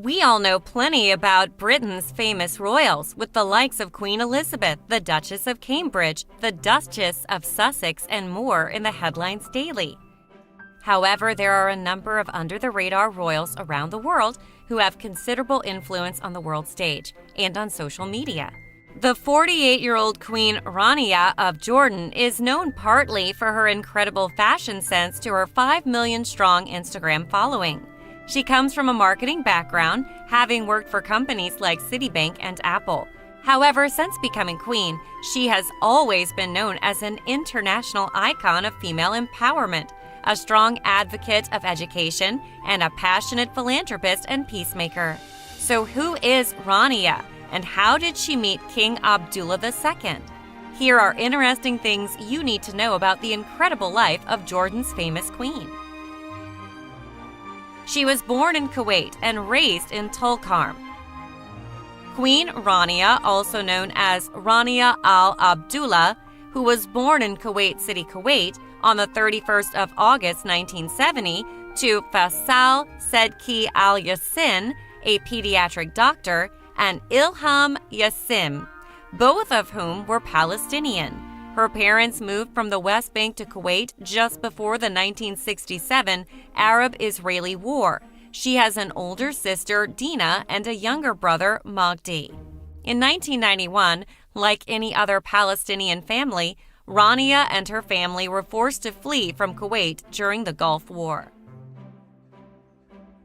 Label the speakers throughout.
Speaker 1: We all know plenty about Britain's famous royals, with the likes of Queen Elizabeth, the Duchess of Cambridge, the Duchess of Sussex, and more in the headlines daily. However, there are a number of under-the-radar royals around the world who have considerable influence on the world stage and on social media. The 48-year-old Queen Rania of Jordan is known partly for her incredible fashion sense to her 5 million-strong Instagram following. She comes from a marketing background, having worked for companies like Citibank and Apple. However, since becoming queen, she has always been known as an international icon of female empowerment, a strong advocate of education, and a passionate philanthropist and peacemaker. So who is Rania, and how did she meet King Abdullah II? Here are interesting things you need to know about the incredible life of Jordan's famous queen. She was born in Kuwait and raised in Tulkarm. Queen Rania, also known as Rania Al Abdullah, who was born in Kuwait City, Kuwait, on the 31st of August 1970, to Faisal Sedki Al Yassin, a pediatric doctor, and Ilham Yassim, both of whom were Palestinian. Her parents moved from the West Bank to Kuwait just before the 1967 Arab-Israeli War. She has an older sister, Dina, and a younger brother, Magdi. In 1991, like any other Palestinian family, Rania and her family were forced to flee from Kuwait during the Gulf War.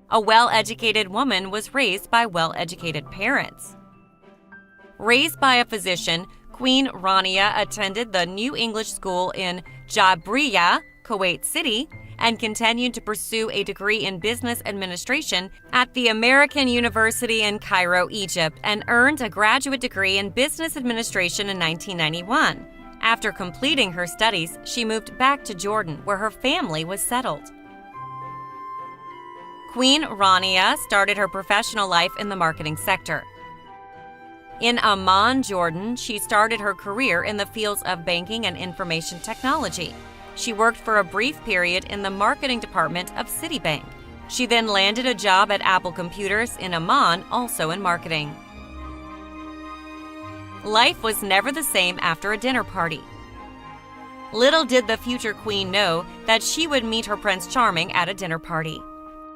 Speaker 1: A well-educated woman was raised by well-educated parents. Raised by a physician, Queen Rania attended the New English School in Jabriya, Kuwait City, and continued to pursue a degree in business administration at the American University in Cairo, Egypt, and earned a graduate degree in business administration in 1991. After completing her studies, she moved back to Jordan, where her family was settled. Queen Rania started her professional life in the marketing sector. In Amman, Jordan, she started her career in the fields of banking and information technology. She worked for a brief period in the marketing department of Citibank. She then landed a job at Apple Computers in Amman, also in marketing. Life was never the same after a dinner party. Little did the future queen know that she would meet her Prince Charming at a dinner party.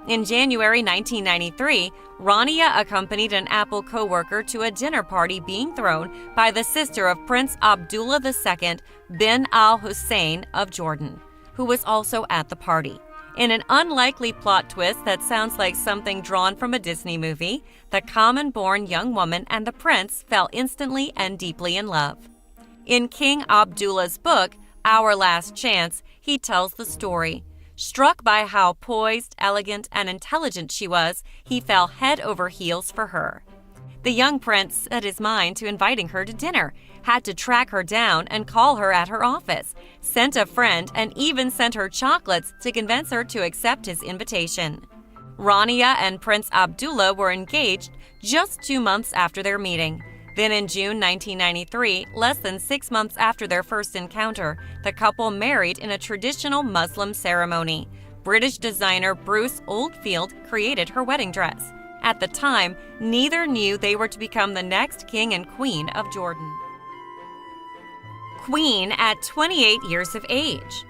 Speaker 1: In January 1993, Rania accompanied an Apple co-worker to a dinner party being thrown by the sister of Prince Abdullah II bin al-Hussein of Jordan, who was also at the party. In an unlikely plot twist that sounds like something drawn from a Disney movie, the common-born young woman and the prince fell instantly and deeply in love. In King Abdullah's book, Our Last Chance, he tells the story. Struck by how poised, elegant, and intelligent she was, he fell head over heels for her. The young prince set his mind to inviting her to dinner, had to track her down and call her at her office, sent a friend, and even sent her chocolates to convince her to accept his invitation. Rania and Prince Abdullah were engaged just 2 months after their meeting. Then in June 1993, less than 6 months after their first encounter, the couple married in a traditional Muslim ceremony. British designer Bruce Oldfield created her wedding dress. At the time, neither knew they were to become the next king and queen of Jordan. Queen at 28 years of age.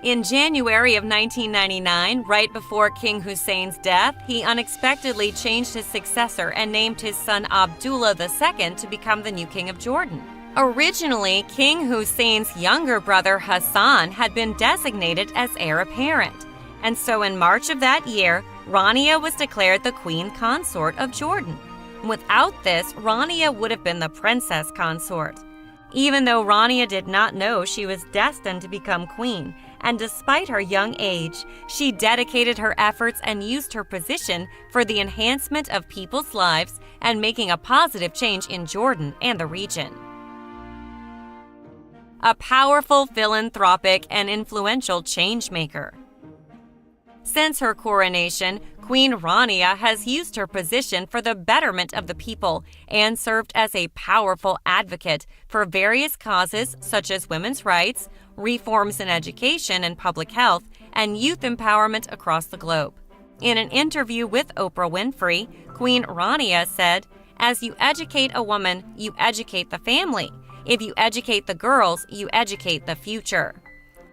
Speaker 1: In January of 1999, right before King Hussein's death, he unexpectedly changed his successor and named his son Abdullah II to become the new king of Jordan. Originally, King Hussein's younger brother Hassan had been designated as heir apparent, and so in March of that year, Rania was declared the queen consort of Jordan. Without this, Rania would have been the princess consort. Even though Rania did not know she was destined to become queen, and despite her young age, she dedicated her efforts and used her position for the enhancement of people's lives and making a positive change in Jordan and the region. A powerful philanthropic and influential changemaker. Since her coronation, Queen Rania has used her position for the betterment of the people and served as a powerful advocate for various causes such as women's rights, reforms in education and public health, and youth empowerment across the globe. In an interview with Oprah Winfrey, Queen Rania said, "As you educate a woman, you educate the family. If you educate the girls, you educate the future."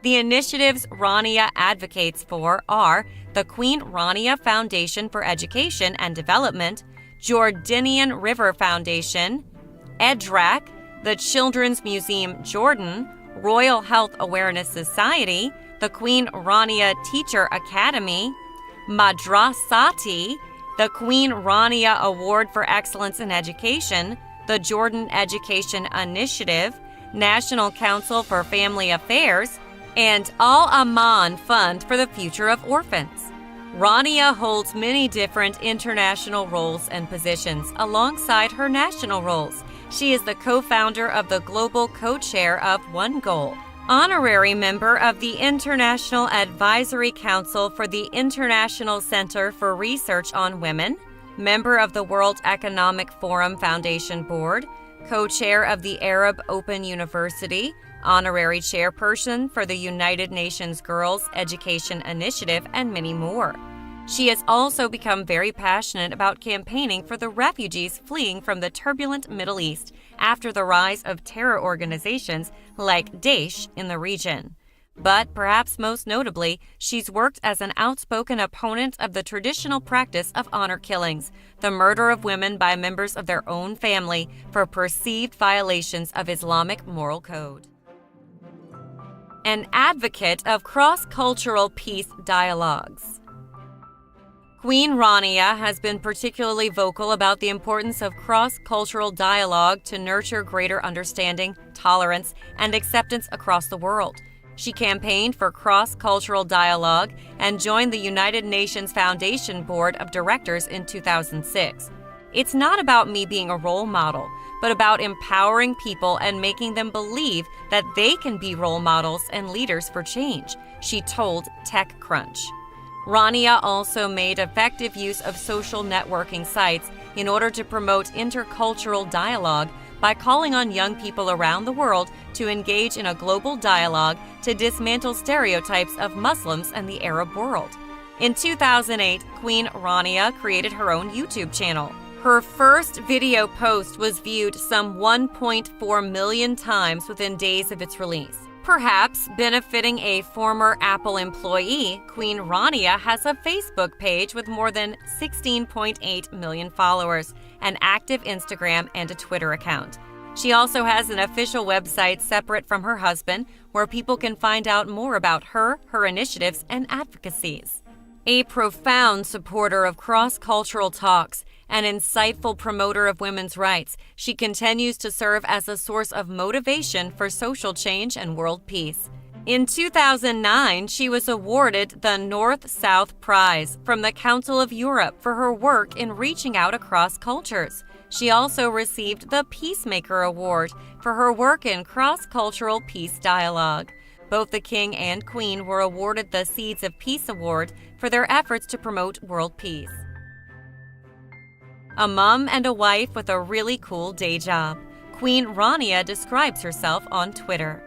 Speaker 1: The initiatives Rania advocates for are the Queen Rania Foundation for Education and Development, Jordanian River Foundation, EDRAC, the Children's Museum Jordan, Royal Health Awareness Society, the Queen Rania Teacher Academy, Madrasati, the Queen Rania Award for Excellence in Education, the Jordan Education Initiative, National Council for Family Affairs, and Al Aman Fund for the Future of Orphans. Rania holds many different international roles and positions alongside her national roles. She is the co-founder of the Global Co-Chair of One Goal, honorary member of the International Advisory Council for the International Center for Research on Women, member of the World Economic Forum Foundation Board, co-chair of the Arab Open University, honorary chairperson for the United Nations Girls Education Initiative, and many more. She has also become very passionate about campaigning for the refugees fleeing from the turbulent Middle East after the rise of terror organizations like Daesh in the region. But perhaps most notably, she's worked as an outspoken opponent of the traditional practice of honor killings, the murder of women by members of their own family for perceived violations of Islamic moral code. An advocate of cross-cultural peace dialogues. Queen Rania has been particularly vocal about the importance of cross-cultural dialogue to nurture greater understanding, tolerance, and acceptance across the world. She campaigned for cross-cultural dialogue and joined the United Nations Foundation Board of Directors in 2006. "It's not about me being a role model, but about empowering people and making them believe that they can be role models and leaders for change," she told TechCrunch. Rania also made effective use of social networking sites in order to promote intercultural dialogue by calling on young people around the world to engage in a global dialogue to dismantle stereotypes of Muslims and the Arab world. In 2008, Queen Rania created her own YouTube channel. Her first video post was viewed some 1.4 million times within days of its release. Perhaps benefiting a former Apple employee, Queen Rania has a Facebook page with more than 16.8 million followers, an active Instagram, and a Twitter account. She also has an official website separate from her husband where people can find out more about her initiatives, and advocacies. A profound supporter of cross-cultural talks, an insightful promoter of women's rights, she continues to serve as a source of motivation for social change and world peace. In 2009, she was awarded the North-South Prize from the Council of Europe for her work in reaching out across cultures. She also received the Peacemaker Award for her work in cross-cultural peace dialogue. Both the King and Queen were awarded the Seeds of Peace Award for their efforts to promote world peace. A mom and a wife with a really cool day job. Queen Rania describes herself on Twitter.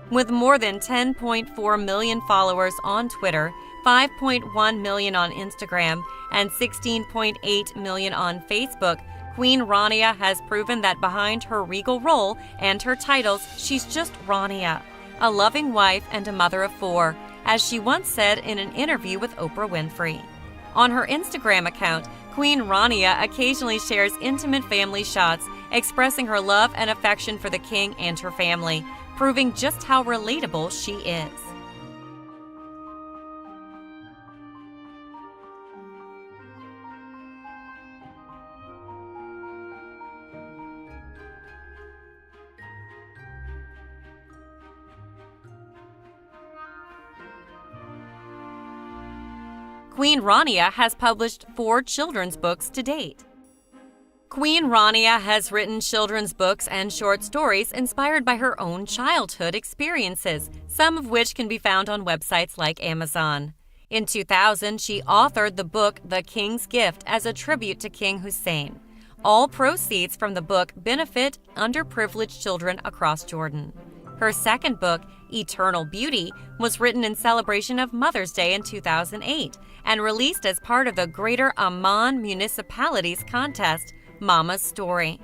Speaker 1: With more than 10.4 million followers on Twitter, 5.1 million on Instagram, and 16.8 million on Facebook, Queen Rania has proven that behind her regal role and her titles, she's just Rania, a loving wife and a mother of 4, as she once said in an interview with Oprah Winfrey. On her Instagram account, Queen Rania occasionally shares intimate family shots, expressing her love and affection for the king and her family, proving just how relatable she is. Queen Rania has published 4 children's books to date. Queen Rania has written children's books and short stories inspired by her own childhood experiences, some of which can be found on websites like Amazon. In 2000, she authored the book The King's Gift as a tribute to King Hussein. All proceeds from the book benefit underprivileged children across Jordan. Her second book, Eternal Beauty, was written in celebration of Mother's Day in 2008 and released as part of the Greater Amman Municipality's contest, Mama's Story.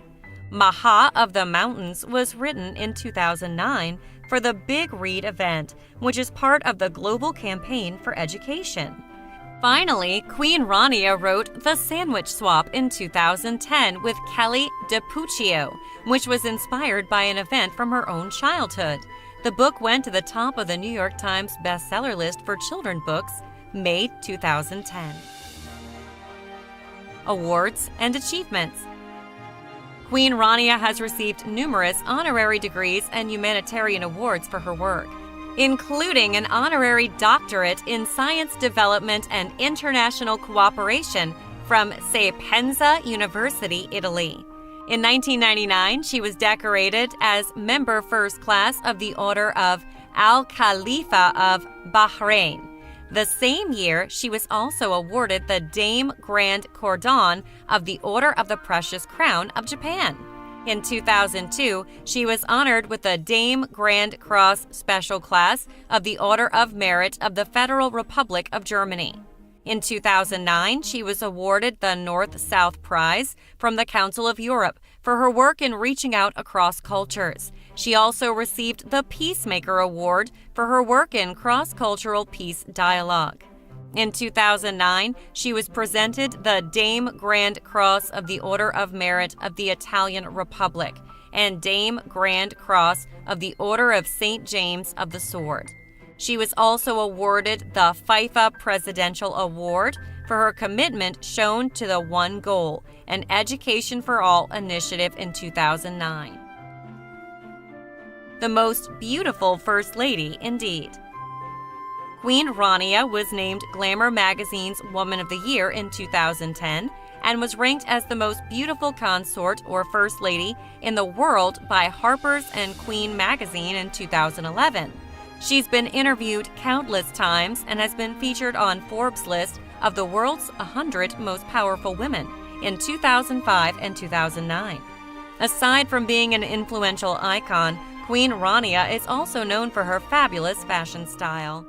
Speaker 1: Maha of the Mountains was written in 2009 for the Big Read event, which is part of the global campaign for education. Finally, Queen Rania wrote The Sandwich Swap in 2010 with Kelly DiPuccio, which was inspired by an event from her own childhood. The book went to the top of the New York Times bestseller list for children's books, May 2010. Awards and achievements. Queen Rania has received numerous honorary degrees and humanitarian awards for her work, including an honorary doctorate in science development and international cooperation from Sapienza University, Italy. In 1999, she was decorated as Member First Class of the Order of Al Khalifa of Bahrain. The same year, she was also awarded the Dame Grand Cordon of the Order of the Precious Crown of Japan. In 2002, she was honored with the Dame Grand Cross Special Class of the Order of Merit of the Federal Republic of Germany. In 2009, she was awarded the North-South Prize from the Council of Europe for her work in reaching out across cultures. She also received the Peacemaker Award for her work in cross-cultural peace dialogue. In 2009, she was presented the Dame Grand Cross of the Order of Merit of the Italian Republic and Dame Grand Cross of the Order of St. James of the Sword. She was also awarded the FIFA Presidential Award for her commitment shown to the one goal, an Education for All initiative in 2009. The most beautiful First Lady indeed. Queen Rania was named Glamour magazine's Woman of the Year in 2010 and was ranked as the most beautiful consort or First Lady in the world by Harper's and Queen magazine in 2011. She's been interviewed countless times and has been featured on Forbes' list of the world's 100 most powerful women in 2005 and 2009. Aside from being an influential icon, Queen Rania is also known for her fabulous fashion style.